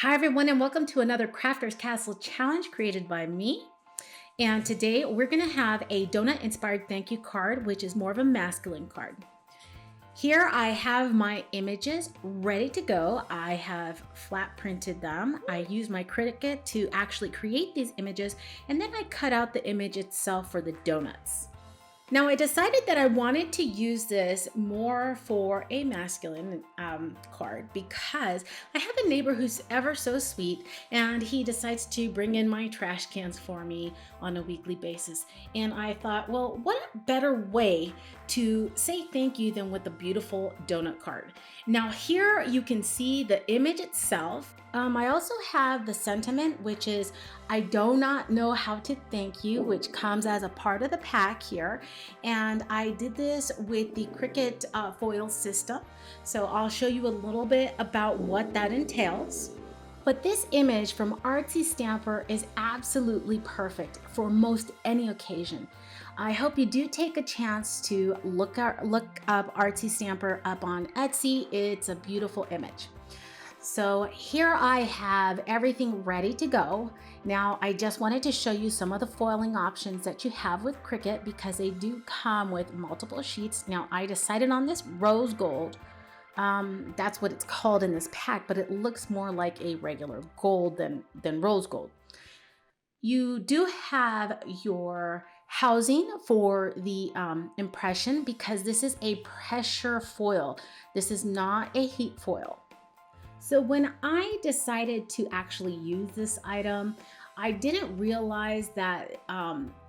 Hi everyone and welcome to another Crafter's Castle challenge created by me. And today we're going to have a donut inspired thank you card, which is more of a masculine card. Here I have my images ready to go. I have flat printed them. I use my Cricut to actually create these images, and then I cut out the image itself for the donuts. Now I decided that I wanted to use this more for a masculine card because I have a neighbor who's ever so sweet, and he decides to bring in my trash cans for me on a weekly basis. And I thought, well, what better way to say thank you than with a beautiful donut card. Now here you can see the image itself. I also have the sentiment, which is I do not know how to thank you, which comes as a part of the pack here. And I did this with the Cricut foil system. So I'll show you a little bit about what that entails. But this image from Artsy Stamper is absolutely perfect for most any occasion. I hope you do take a chance to look up Artsy Stamper up on Etsy. It's a beautiful image. So here I have everything ready to go. Now I just wanted to show you some of the foiling options that you have with Cricut because they do come with multiple sheets. Now I decided on this rose gold. That's what it's called in this pack, but it looks more like a regular gold than rose gold. You do have your housing for the impression because this is a pressure foil. This is not a heat foil. So when I decided to actually use this item, I didn't realize that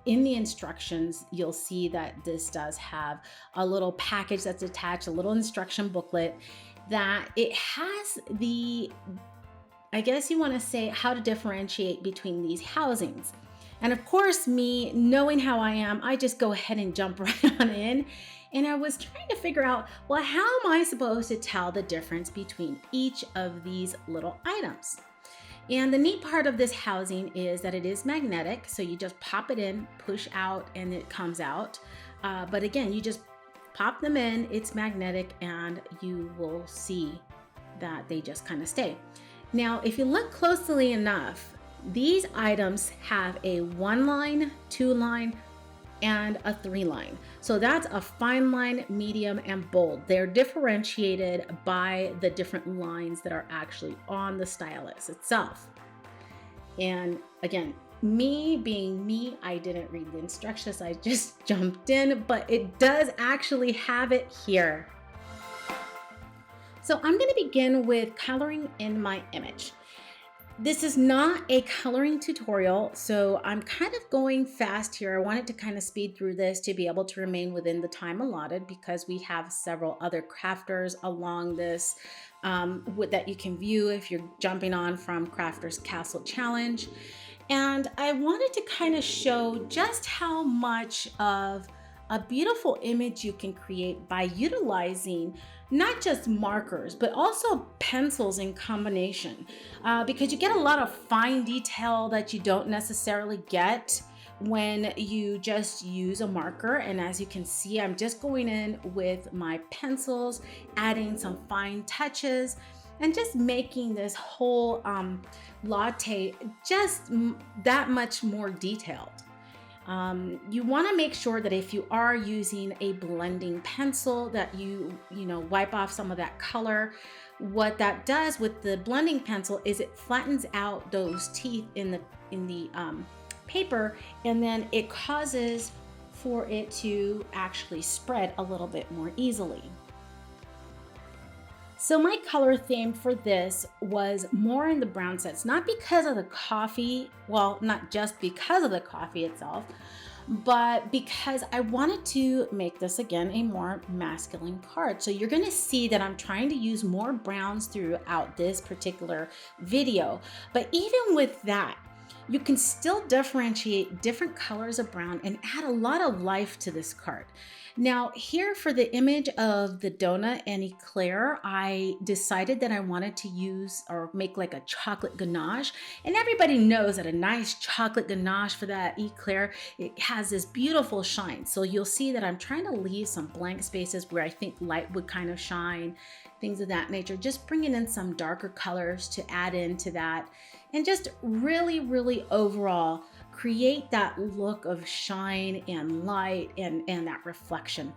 in the instructions, you'll see that this does have a little package that's attached, a little instruction booklet, that it has the, I guess you want to say, how to differentiate between these housings. And of course, me knowing how I am, I just go ahead and jump right on in. And I was trying to figure out, well, how am I supposed to tell the difference between each of these little items? And the neat part of this housing is that it is magnetic. So you just pop it in, push out, and it comes out. But again, you just pop them in, it's magnetic, and you will see that they just kind of stay. Now, if you look closely enough, these items have a 1-line, 2-line, and a 3-line. So that's a fine line, medium, and bold. They're differentiated by the different lines that are actually on the stylus itself. And again, me being me, I didn't read the instructions, I just jumped in, but it does actually have it here. So I'm gonna begin with coloring in my image. This is not a coloring tutorial, so I'm kind of going fast here. I wanted to kind of speed through this to be able to remain within the time allotted because we have several other crafters along this that you can view if you're jumping on from Crafter's Castle Challenge. And I wanted to kind of show just how much of a beautiful image you can create by utilizing not just markers, but also pencils in combination, because you get a lot of fine detail that you don't necessarily get when you just use a marker. And as you can see, I'm just going in with my pencils, adding some fine touches, and just making this whole latte just that much more detailed. You want to make sure that if you are using a blending pencil that you wipe off some of that color. What that does with the blending pencil is it flattens out those teeth in the paper, and then it causes for it to actually spread a little bit more easily. So my color theme for this was more in the brown sets, not because of the coffee, well, not just because of the coffee itself, but because I wanted to make this again a more masculine card. So you're gonna see that I'm trying to use more browns throughout this particular video. But even with that, you can still differentiate different colors of brown and add a lot of life to this card. Now here for the image of the donut and eclair, I decided that I wanted to use or make like a chocolate ganache. And everybody knows that a nice chocolate ganache for that eclair, it has this beautiful shine. So you'll see that I'm trying to leave some blank spaces where I think light would kind of shine, things of that nature. Just bringing in some darker colors to add into that. And just really overall create that look of shine and light and that reflection.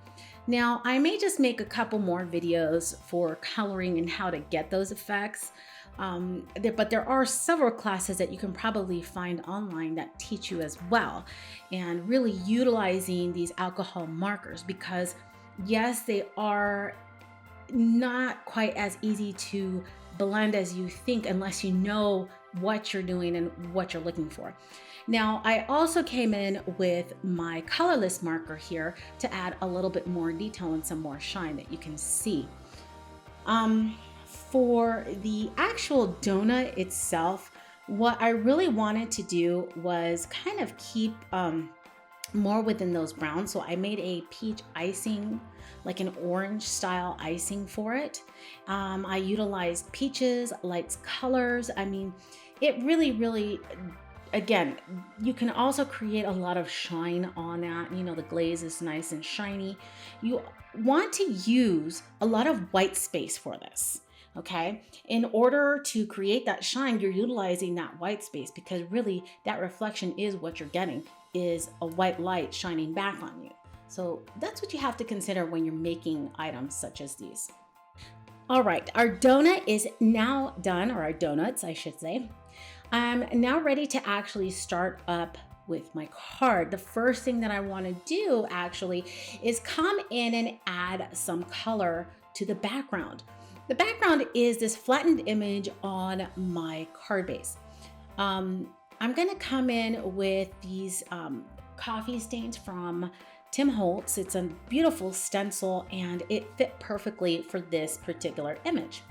Now, I may just make a couple more videos for coloring and how to get those effects. But there are several classes that you can probably find online that teach you as well. And really utilizing these alcohol markers, because yes, they are not quite as easy to blend as you think unless you know what you're doing and what you're looking for. Now, I also came in with my colorless marker here to add a little bit more detail and some more shine that you can see. For the actual donut itself, what I really wanted to do was kind of keep more within those browns. So I made a peach icing, like an orange style icing for it. I utilized peaches, lights, colors. I mean, it really, again, you can also create a lot of shine on that. You know, the glaze is nice and shiny. You want to use a lot of white space for this. Okay, in order to create that shine, you're utilizing that white space, because really that reflection is what you're getting, is a white light shining back on you. So that's what you have to consider when you're making items such as these. All right, our donut is now done, or our donuts, I should say. I'm now ready to actually start up with my card. The first thing that I want to do actually is come in and add some color to the background. The background is this flattened image on my card base. I'm going to come in with these coffee stains from Tim Holtz. It's a beautiful stencil and it fit perfectly for this particular image.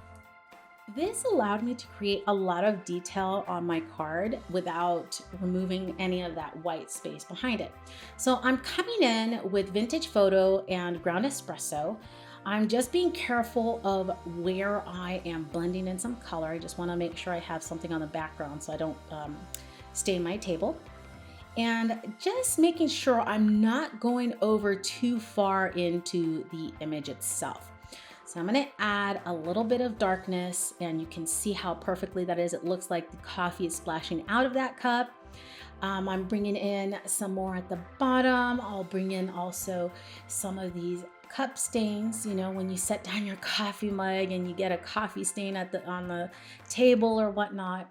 This allowed me to create a lot of detail on my card without removing any of that white space behind it. So I'm coming in with Vintage Photo and Ground Espresso. I'm just being careful of where I am blending in some color. I just want to make sure I have something on the background so I don't stain my table. And just making sure I'm not going over too far into the image itself. So I'm going to add a little bit of darkness, and you can see how perfectly that is. It looks like the coffee is splashing out of that cup. I'm bringing in some more at the bottom. I'll bring in also some of these cup stains. You know, when you set down your coffee mug and you get a coffee stain on the table or whatnot.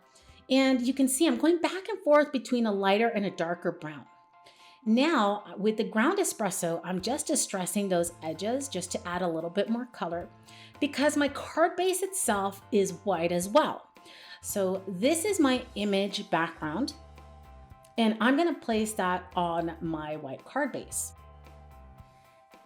And you can see I'm going back and forth between a lighter and a darker brown. Now with the ground espresso, I'm just distressing those edges just to add a little bit more color, because my card base itself is white as well. So this is my image background, and I'm going to place that on my white card base.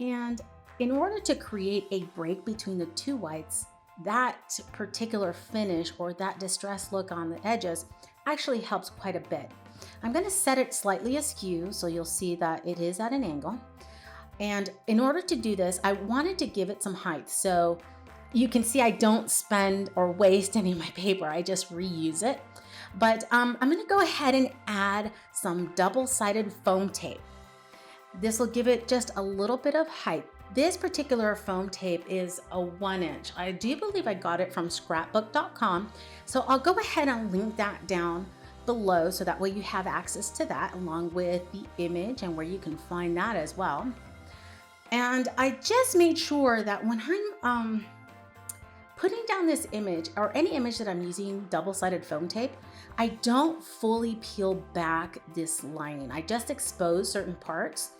And in order to create a break between the two whites, that particular finish or that distressed look on the edges actually helps quite a bit. I'm going to set it slightly askew so you'll see that it is at an angle. And in order to do this, I wanted to give it some height. So you can see I don't spend or waste any of my paper. I just reuse it. But I'm going to go ahead and add some double-sided foam tape. This will give it just a little bit of height. This particular foam tape is a 1-inch. I do believe I got it from scrapbook.com. So I'll go ahead and link that down below so that way you have access to that along with the image and where you can find that as well. And I just made sure that when I'm putting down this image or any image that I'm using double-sided foam tape, I don't fully peel back this lining. I just expose certain parts,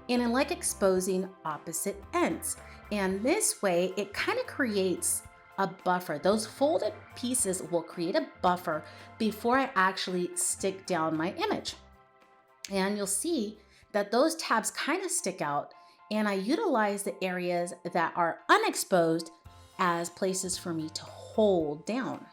and I like exposing opposite ends. And this way it kind of creates a buffer. Those folded pieces will create a buffer before I actually stick down my image. And you'll see that those tabs kind of stick out, and I utilize the areas that are unexposed as places for me to hold down.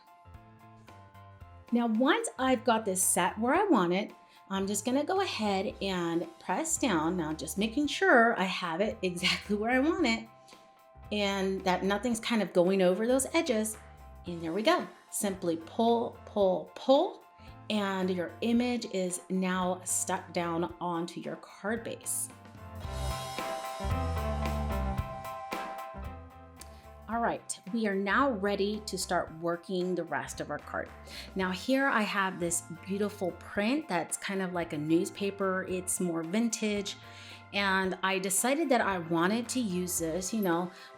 Now, once I've got this set where I want it, I'm just gonna go ahead and press down. Now, just making sure I have it exactly where I want it and that nothing's kind of going over those edges. And there we go. Simply pull, pull, pull, and your image is now stuck down onto your card base. All right, we are now ready to start working the rest of our card. Now here I have this beautiful print that's kind of like a newspaper. It's more vintage. And I decided that I wanted to use this,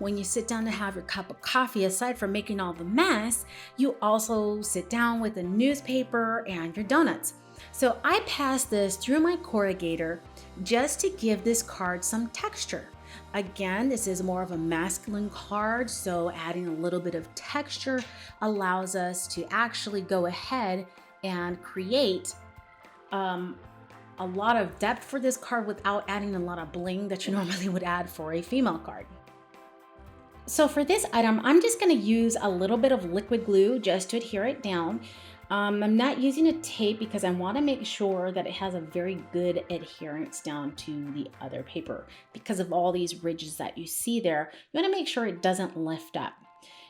when you sit down to have your cup of coffee, aside from making all the mess, you also sit down with a newspaper and your donuts. So I passed this through my corrugator just to give this card some texture. Again, this is more of a masculine card, so adding a little bit of texture allows us to actually go ahead and create a lot of depth for this card without adding a lot of bling that you normally would add for a female card. So for this item, I'm just going to use a little bit of liquid glue just to adhere it down. I'm not using a tape because I want to make sure that it has a very good adherence down to the other paper. Because of all these ridges that you see there, you want to make sure it doesn't lift up.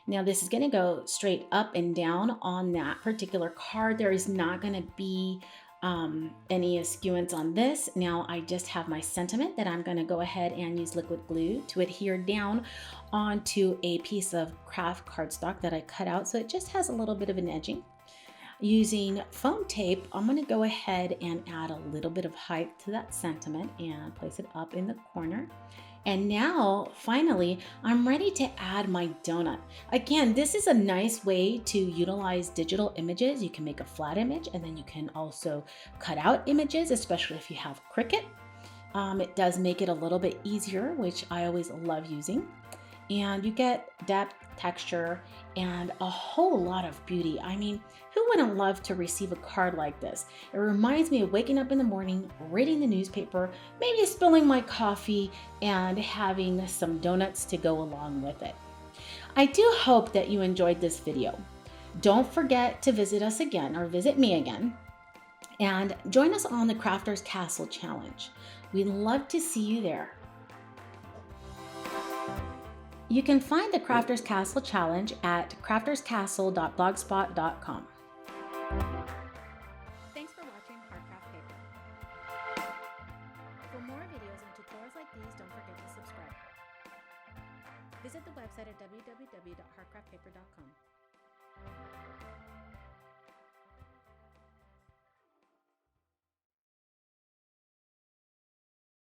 Now this is going to go straight up and down on that particular card. There is not going to be any eschewance on this. Now I just have my sentiment that I'm going to go ahead and use liquid glue to adhere down onto a piece of craft cardstock that I cut out, so it just has a little bit of an edging. Using foam tape, I'm going to go ahead and add a little bit of height to that sentiment and place it up in the corner. And now, finally, I'm ready to add my donut. Again, this is a nice way to utilize digital images. You can make a flat image, and then you can also cut out images, especially if you have Cricut. It does make it a little bit easier, which I always love using. And you get depth, texture, and a whole lot of beauty. I mean, who wouldn't love to receive a card like this? It reminds me of waking up in the morning, reading the newspaper, maybe spilling my coffee, and having some donuts to go along with it. I do hope that you enjoyed this video. Don't forget to visit us again, or visit me again, and join us on the Crafters Castle Challenge. We'd love to see you there. You can find the Crafters Castle Challenge at crafterscastle.blogspot.com. Thanks for watching Heartcraftpaper. For more videos and tutorials like these, don't forget to subscribe. Visit the website at www.heartcraftpaper.com.